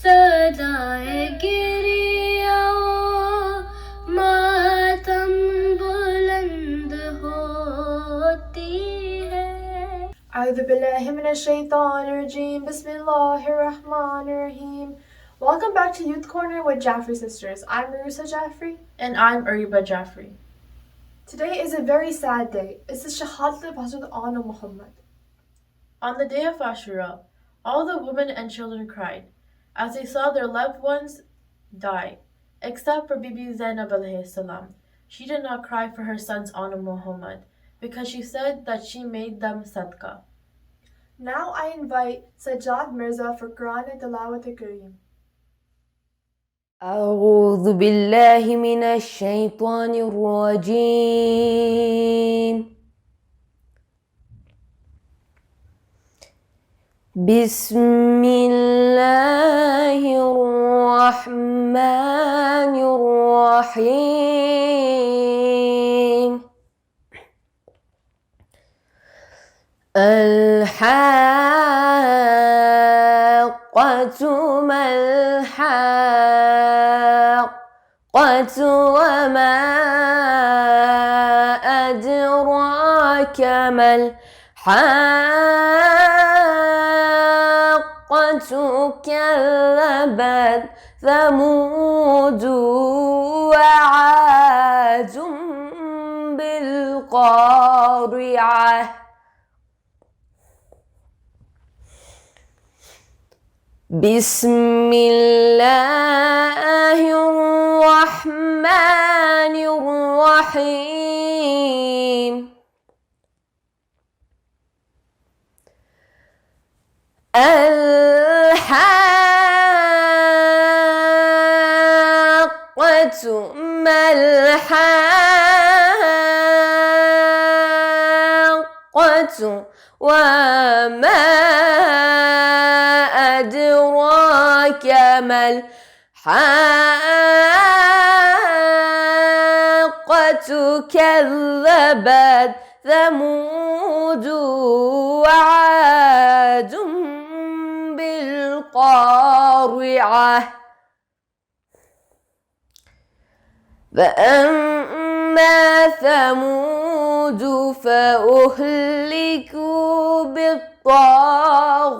सदाए गिरिया मातम बुलंद होती है। أعوذ بالله من الشيطان الرجيم. Bismillahirrahmanirrahim. Welcome back to Youth Corner with Jafri Sisters. I'm Mirza Jafri. And I'm Ariba Jafri. Today is a very sad day. It's the Shahadat of Hazrat Aoun Muhammad. On the day of Ashura, all the women and children cried as they saw their loved ones die, except for Bibi Zainab alayhi salam. She did not cry for her sons Aoun Muhammad because she said that she made them sadqa. Now I invite Sajjad Mirza for Quran and Tilawat Qaim. أعوذ بالله من الشيطان الرجيم. بسم الله الرحمن الرحيم. الحاقة ما الحاقة وما أدراك ما الحاقة كذبت ثمود وعاد بالقارعة. بسم الله الرحمن الرحيم. الحاقة ما الحاقة وما أدراك ما الحاقة كذبت ثمود وعاد بالقارعة. فأما ثمود فأهلكوا بالطاغية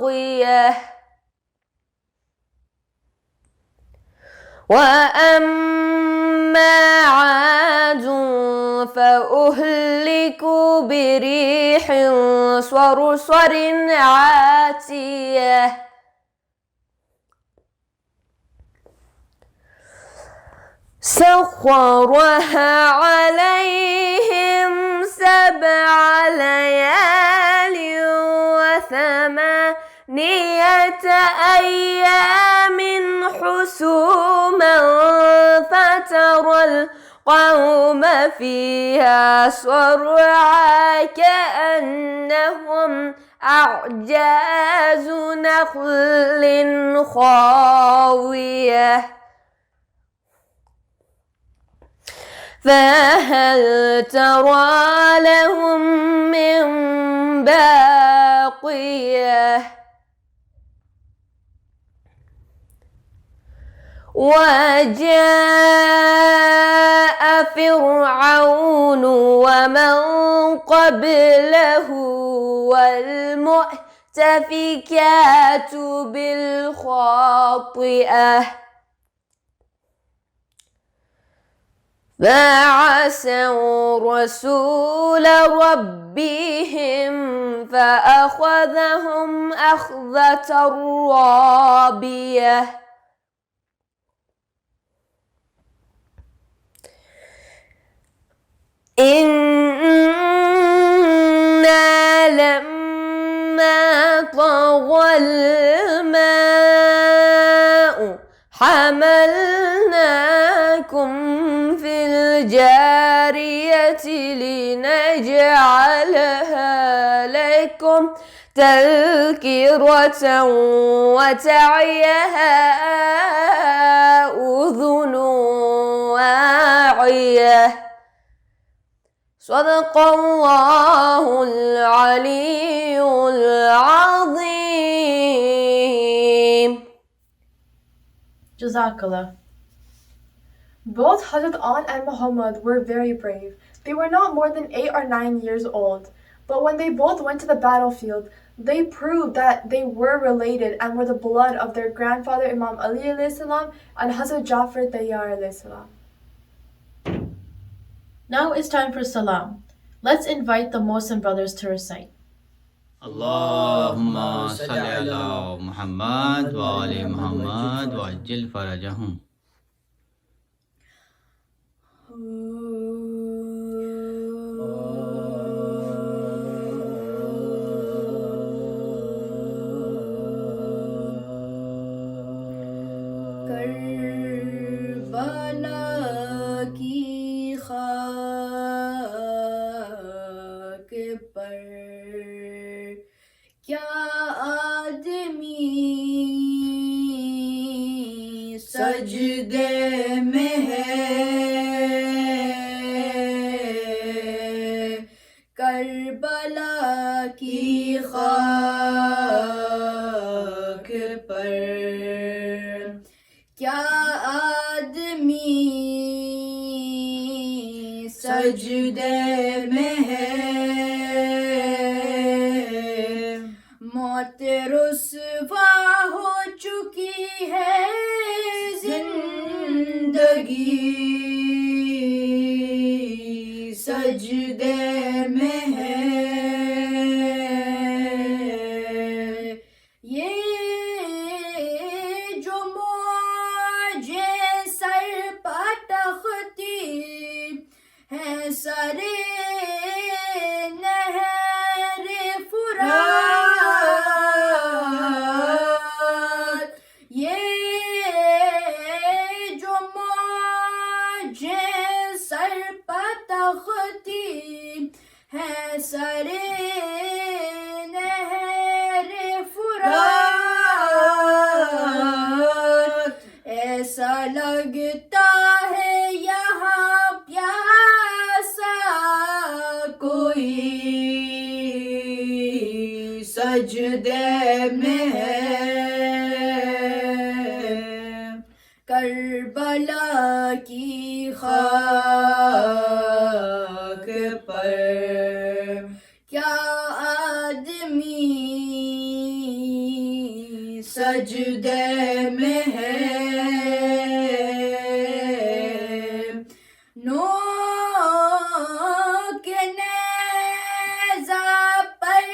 وأما عاد فأهلكوا بريح صرصر عاتية. سخرها عليهم 7 ليال و8 أيام حسوما فترى القوم فيها صرعى كأنهم أعجاز نخل خاوية. فهل ترى لهم من باقية. وجاء فرعون ومن قبله والمؤتفكات بالخاطئة فعصوا رسول ربهم فأخذهم أخذة رابية. إنا لما طغى الماء حملناكم في الجارية لنجعلها لكم تذكرة وتعيها أذن واعية. صدق الله العلي العظيم. Jazakallah. Both Hazrat Aoun and Muhammad were very brave. They were not more than 8 or 9 years old. But when they both went to the battlefield, they proved that they were related and were the blood of their grandfather Imam Ali alayhi salam and Hazrat Jafri alayhi salam. Now it's time for Salam. Let's invite the Mohsin brothers to recite. Allahumma salli ala Muhammad wa ali Muhammad wa ajil farajahum. Karbala کی خاک پر کیا آدمی سجدے میں ہے کربلا کی خاک پر کیا آدمی سجدے میں ہے موت رسوا ہو چکی ہے زندگی سجدے میں ہے یہ جو موجے سر پتختی ہے سرے نہر فرات یہ جو موجے سر پتختی ہے سرے نہر فرات ایسا لگتا ہے یہاں پیاسا کوئی سجدے میں ہے کربلا کی خاک پر کیا آدمی سجدے میں ہے نوح کے نیزہ پر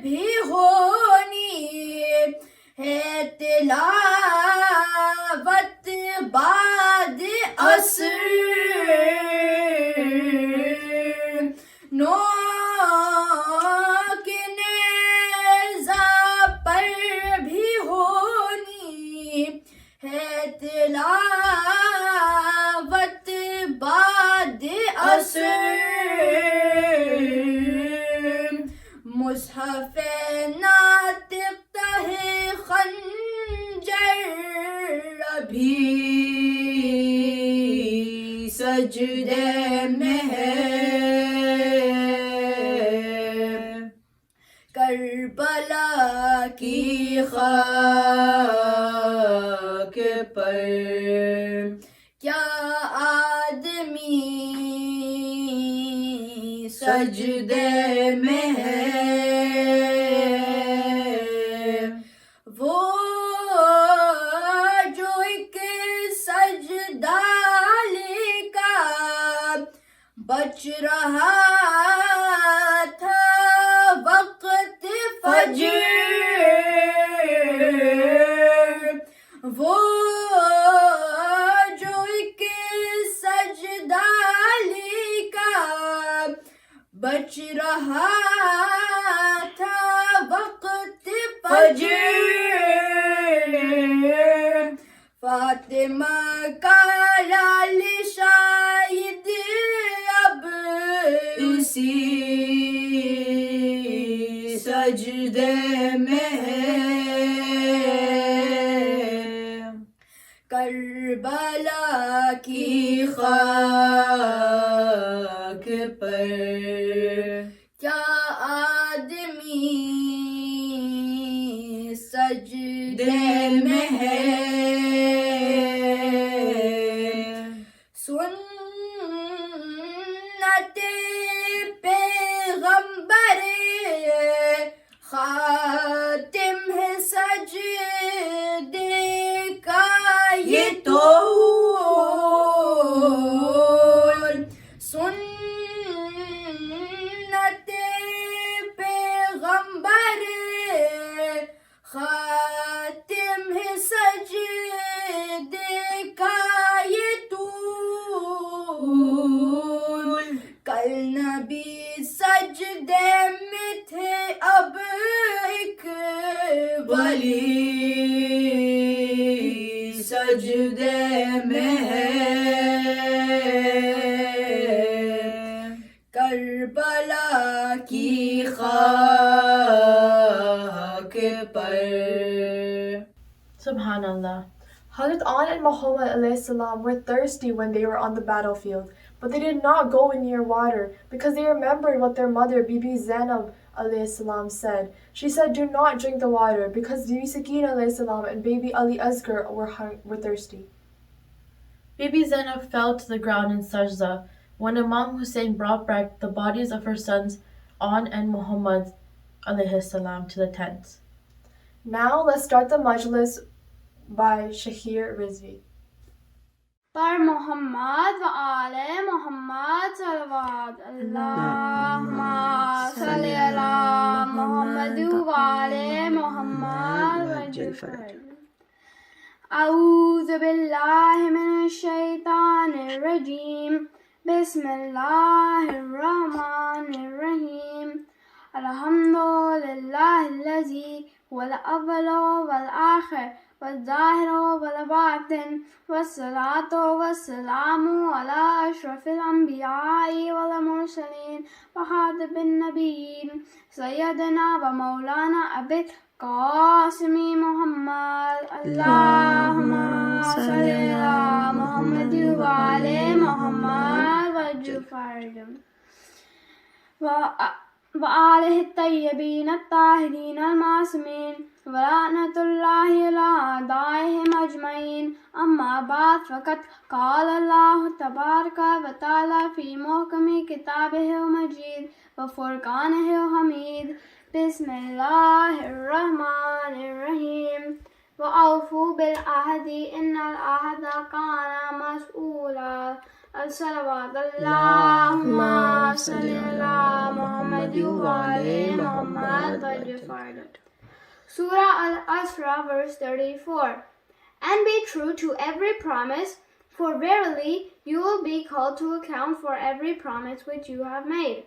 بھی ہونی ہے تلاوت بعد عصر نوح کے نیزہ پر بھی ہونی ہے تلاوت بعد عصر مصحف ناطق ہے خنجر ابھی سجدے میں ہے کربلا کی خاک پر کیا آدمی سجدے میں ہے وہ جو ایک سجدہ لے کا بچ رہا تھا وقت فجر وہ جو ایک سجدہ لے کا بچ رہا تھا وقت فجر فاطمہ کا لال شاید اب اسی سجدے میں ہے کربلا کی خاک پر کیا آدمی سجدے میں ہے सजदे में है करबला की खाक पर. Subhanallah. Hazrat Aoun and Muhammad ﷺ were thirsty when they were on the battlefield, but they did not go near water because they remembered what their mother, Bibi Zainab ﷺ said. She said, "Do not drink the water," because Bibi Zakir ﷺ and baby Ali Asghar were thirsty. Bibi Zainab fell to the ground in Sajjad when Imam Hussain brought back the bodies of her sons Aoun and Muhammad ﷺ to the tents. Now let's start the majlis by Shaheer Rizvi. पर मोहम्मद व आले मोहम्मद सलवात अल्लाहुम्मा सल्ली अला मोहम्मद व आले मोहम्मद वजफर. अऊज़ु बिल्लाहि मिनश शैतानिर रजीम. बिस्मिल्लाहिर रहमानिर रहीम. अल्हम्दुलिल्लाहिल्लज़ी वल अव्वल वल आखिर والظاهر والباطن والصلاة والسلام على أشرف الأنبياء والمرسلين وخاتم النبيين سيدنا ومولانا أبي القاسم محمد. اللهم صل على محمد وعلى محمد وجفر وآله الطيبين الطاهرين المعصومين ولعنة الله على أعدائهم أجمعين. أما بعد فقد قال الله تبارك وتعالى في محكم كتابه المجيد وفرقانه الحميد. بسم الله الرحمن الرحيم. وأوفوا بالعهد إن العهد كان مسؤولا. الصلوات اللهم صل على محمد وعلى محمد وجفر. Surah Al-Asra verse 34. And be true to every promise, for verily you will be called to account for every promise which you have made.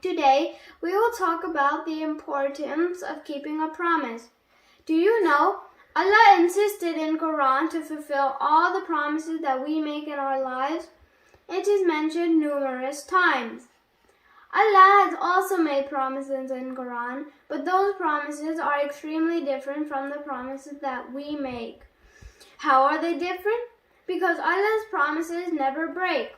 Today we will talk about the importance of keeping a promise. Do you know Allah insisted in Quran to fulfill all the promises that we make in our lives? It is mentioned numerous times. Allah has also made promises in Quran, but those promises are extremely different from the promises that we make. How are they different? Because Allah's promises never break.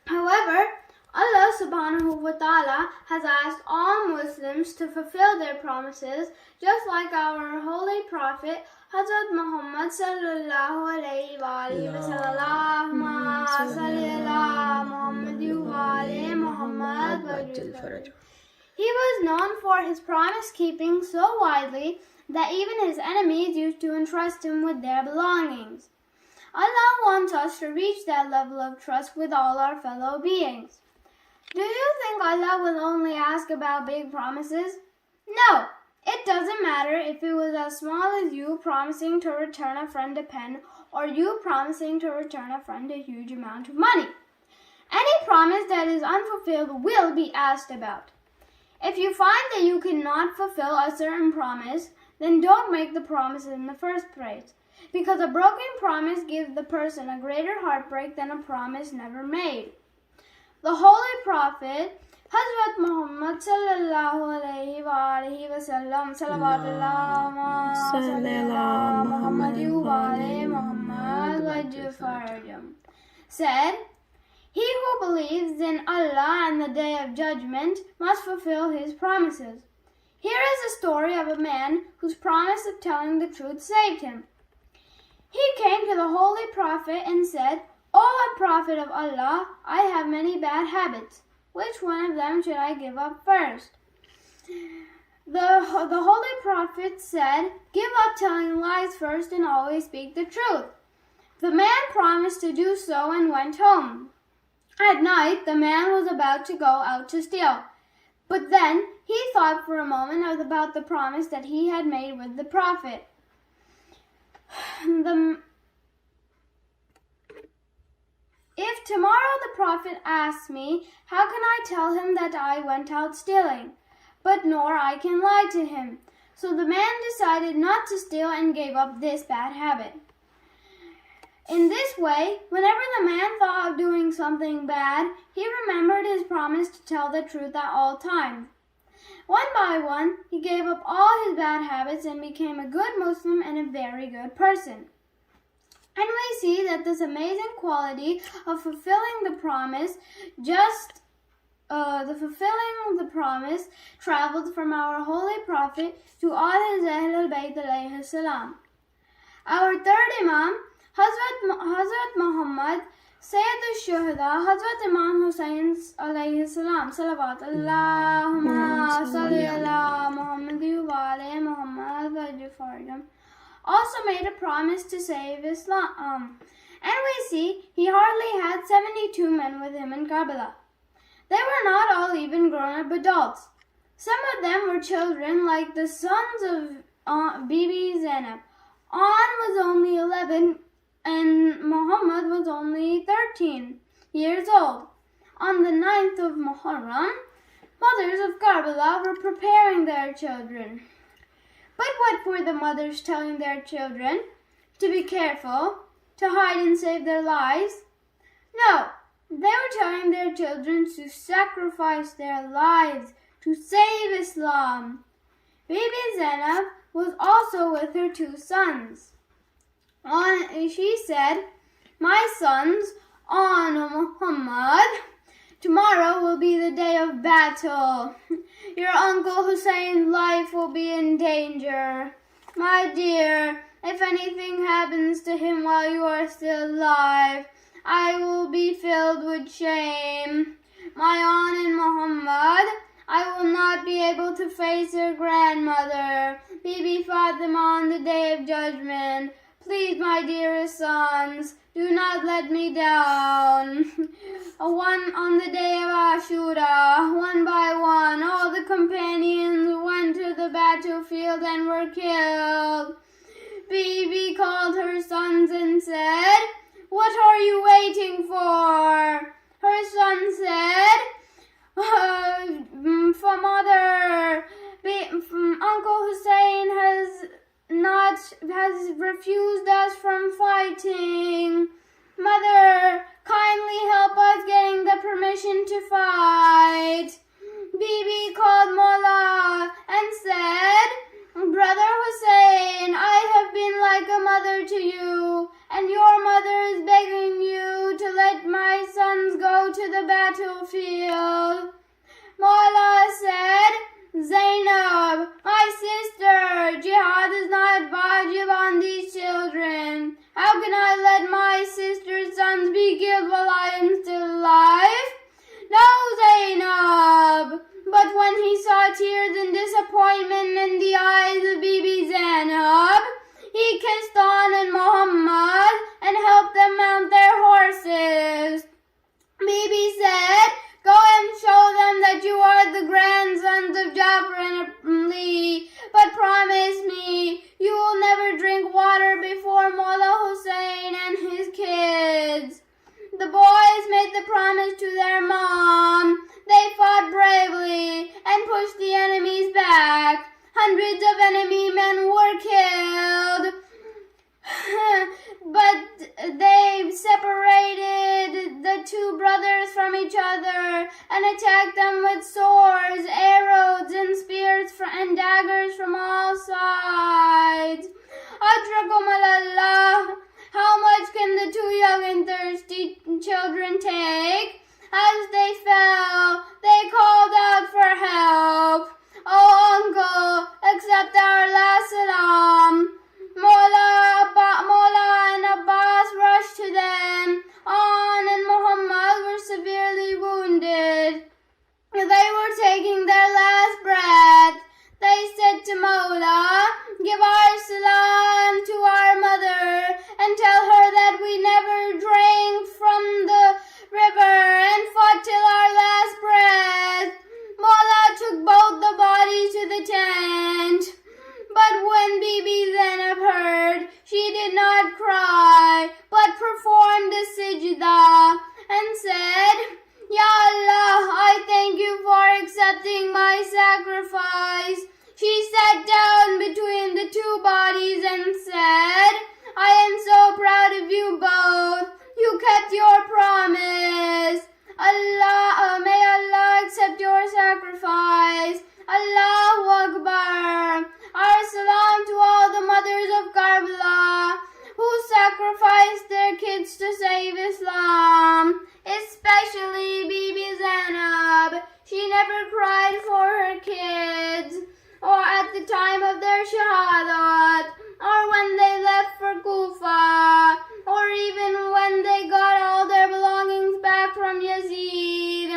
However, Allah subhanahu wa ta'ala has asked all Muslims to fulfill their promises, just like our holy prophet Hazrat Muhammad sallallahu alayhi wa alihi wa sallam. He was known for his promise keeping so widely that even his enemies used to entrust him with their belongings. Allah wants us to reach that level of trust with all our fellow beings. Do you think Allah will only ask about big promises? No, it doesn't matter if it was as small as you promising to return a friend a pen or you promising to return a friend a huge amount of money. Any promise that is unfulfilled will be asked about. If you find that you cannot fulfill a certain promise, then don't make the promise in the first place, because a broken promise gives the person a greater heartbreak than a promise never made. The Holy Prophet Hazrat Muhammad sallallahu alayhi wa alihi wa sallam said, "He who believes in Allah and the Day of Judgment must fulfill his promises." Here is a story of a man whose promise of telling the truth saved him. He came to the Holy Prophet and said, "O Prophet of Allah, I have many bad habits. Which one of them should I give up first?" The Holy Prophet said, "Give up telling lies first and always speak the truth." The man promised to do so and went home. At night, the man was about to go out to steal. But then he thought for a moment about the promise that he had made with the Prophet. If tomorrow the Prophet asks me, how can I tell him that I went out stealing? But nor I can lie to him. So the man decided not to steal and gave up this bad habit. In this way, whenever the man thought of doing something bad, he remembered his promise to tell the truth at all times. One by one, he gave up all his bad habits and became a good Muslim and a very good person. And we see that this amazing quality of fulfilling the promise traveled from our holy prophet to all his Ahlul Bayt alayhi salam. Our third Imam, Hazrat Muhammad, Sayyid al-Shuhada, Hazrat Imam Hussain alayhi salam, Salawat, Allahumma salli ala Muhammadع wa ala Muhammad wa Jafri, also made a promise to save Islam. And we see he hardly had 72 men with him in Karbala. They were not all even grown-up adults. Some of them were children, like the sons of Bibi Zainab. Aoun was only 11 and Muhammad was only 13 years old. On the 9th of Muharram, mothers of Karbala were preparing their children. But what were the mothers telling their children? To be careful, to hide and save their lives? No, they were telling their children to sacrifice their lives to save Islam. Bibi Zainab was also with her 2 sons. She said, "My sons, Aoun and Muhammad, tomorrow will be the day of battle. Your uncle Hussein's life will be in danger. My dear, if anything happens to him while you are still alive, I will be filled with shame. My Aoun and Muhammad, I will not be able to face your grandmother. Bibi Fatima on the day of judgment. Please, my dearest sons, do not let me down." On the day of Ashura, one by one, all the companions went to the battlefield and were killed. Bibi called her sons and said, "What are you waiting for?" Her son said, "Mother, Uncle Hussein has refused us from fighting. Mother, kindly help us getting the permission to fight." Bibi called Mola and said, "Brother Hussein, I have been like a mother to you, and your mother is begging you to let my sons go to the battlefield." Mola said, "Zainab, my sister, jihad is not wajib on these children. How can I let my sister's sons be killed while I am still alive?" "No, Zainab." But when he saw tears and disappointment in the eyes of Bibi Zainab, he kissed Aoun and Muhammad and helped them mount their horses. Bibi said, "Go and show them that you are the grandsons of Jafri and Ali, but promise me you will never drink water before Mullah Hussain and his kids." The boys made the promise to their mom. They fought bravely and pushed the enemies back. Hundreds of enemy men were killed. But they separated the 2 brothers from each other and attacked them with swords, arrows, and spears and daggers from all sides. Atrakumallah, how much can the 2 young and thirsty children take? As they fell, they called out for help. "Oh, uncle, accept our last salam." Mola and Abbas rushed to them. Aoun and Muhammad were severely wounded. They were taking their last breath. They said to Mola, "Give our salam to our mother and tell her that we never drank from the river and fought till our last breath." Mola took both the bodies to the tent. But when Bibi Zainab heard, she did not cry, but performed the Sajjad and said, "Ya Allah, I thank you for accepting my sacrifice." She sat down between the 2 bodies and said, "I am so proud of you both. kept your promise. May Allah accept your sacrifice. Allahu Akbar. Our salam to all the mothers of Karbala who sacrificed their kids to save Islam, especially Bibi Zainab. She never cried for her kids, or at the time of their shahadat, or when they left for Kufa, or even when they got all their belongings back from Yazid.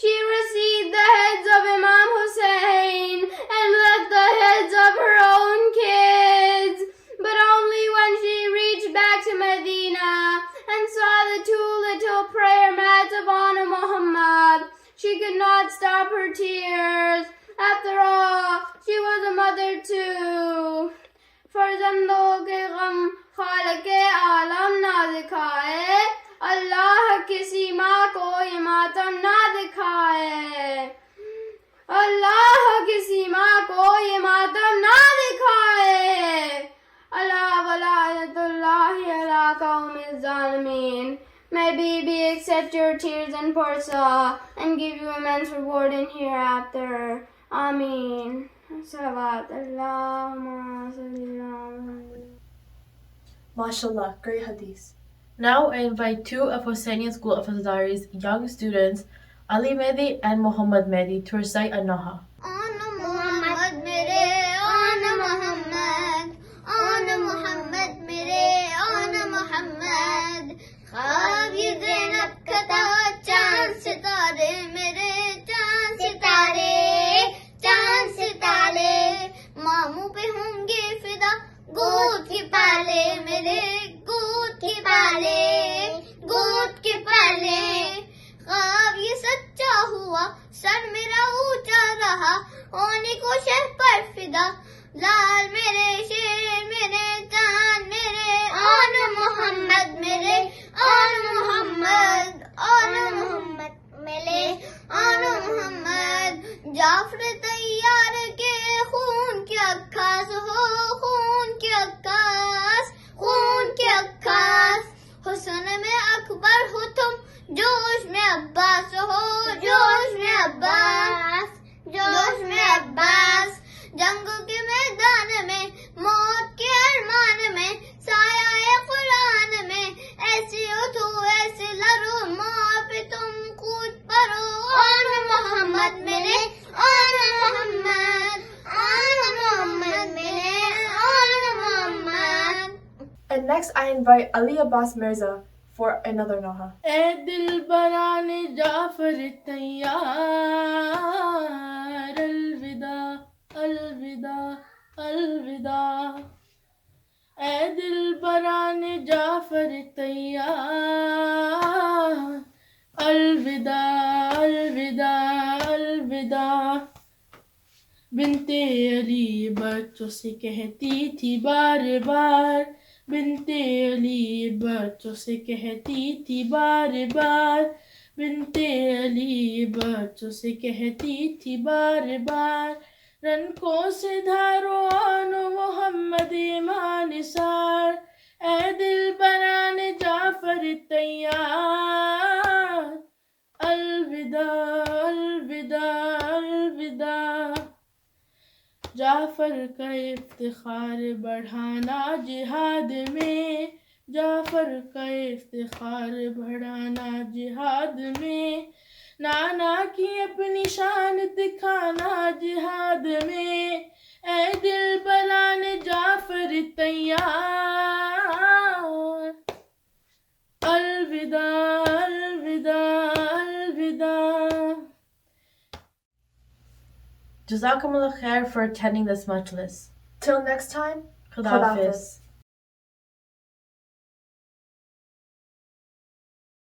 She received the heads of Imam Hussain and left the heads of her own kids. But only when she reached back to Medina and saw the two little prayer mats of Aoun Muhammad, she could not stop her tears. After all, she was a mother too. فرزندوں کے غم خالق عالم نہ دکھائے, اللہ کسی ماں کو یہ ماتم نہ دکھائے. اللہ کسی ماں کو یہ ماتم نہ دکھائے. اللہ ولایت اللہ علی قوم الظالمین. May Bibi accept your tears and Pursa and give you immense reward in hereafter. Ameen. Salawat. Allahumma salli ala. MashaAllah, great hadith. Now I invite two of Hussainian School of Hazari's young students, Ali Mehendi and Muhammad Mehendi, to recite a Noha. Muhammad mere, Aoun Muhammad, Aoun Muhammad mere, Aoun Muhammad. خواب یہ زینب کا تھا, چاند ستارے میرے, چاند ستارے, چاند ستارے. ماموں پہ ہوں گے فدا, گود کے پالے میرے, گود کے پالے, گود کے پالے. خواب یہ سچا ہوا, سر میرا اونچا رہا, ہونے کو شہ پر فدا. لال میرے, شیر میرے, چاند میرے, آن محمد میرے, آن محمد, آن محمد میرے, آن محمد. جعفر تیار کے خون کے عکاس ہو, خون کے عکاس, خون کے عکاس. حسن میں اکبر ہو تم, جوش میں عباس ہو, جوش میں عباس, جوش میں عباس. جنگوں کے میدان میں, موت کے ارمان میں, سایہ قرآن میں, ایسے اٹھو ایسے لڑو, ماں پہ تم کود پڑو. آن محمد میرے, آن محمد, آن محمد میرے, آن محمد. And next I invite Ali Abbas Mirza for another Noha. اے دل بران جعفر تیار, الوداع الوداع الوداع. اے دل بران جعفر تیار, الوداع الوداع الوداع. بنت علی بچوں سے کہتی تھی بار بار, بنت علی بچوں سے کہتی تھی بار بار, بنت علی بچوں سے کہتی تھی بار بار. رنکوں سے دھارو آن محمد ایمان سار, اے دل بران جعفر تیار, الوداع الوداع الوداع. جعفر کا افتخار بڑھانا جہاد میں, جعفر کا افتخار بڑھانا جہاد میں. نانا کی اپنی شان دکھانا جہاد میں, اے دل بران جعفر تیار, الوداع الوداع الوداع. Jazakumullah khair for attending this majlis. Till next time, Khuda Hafiz.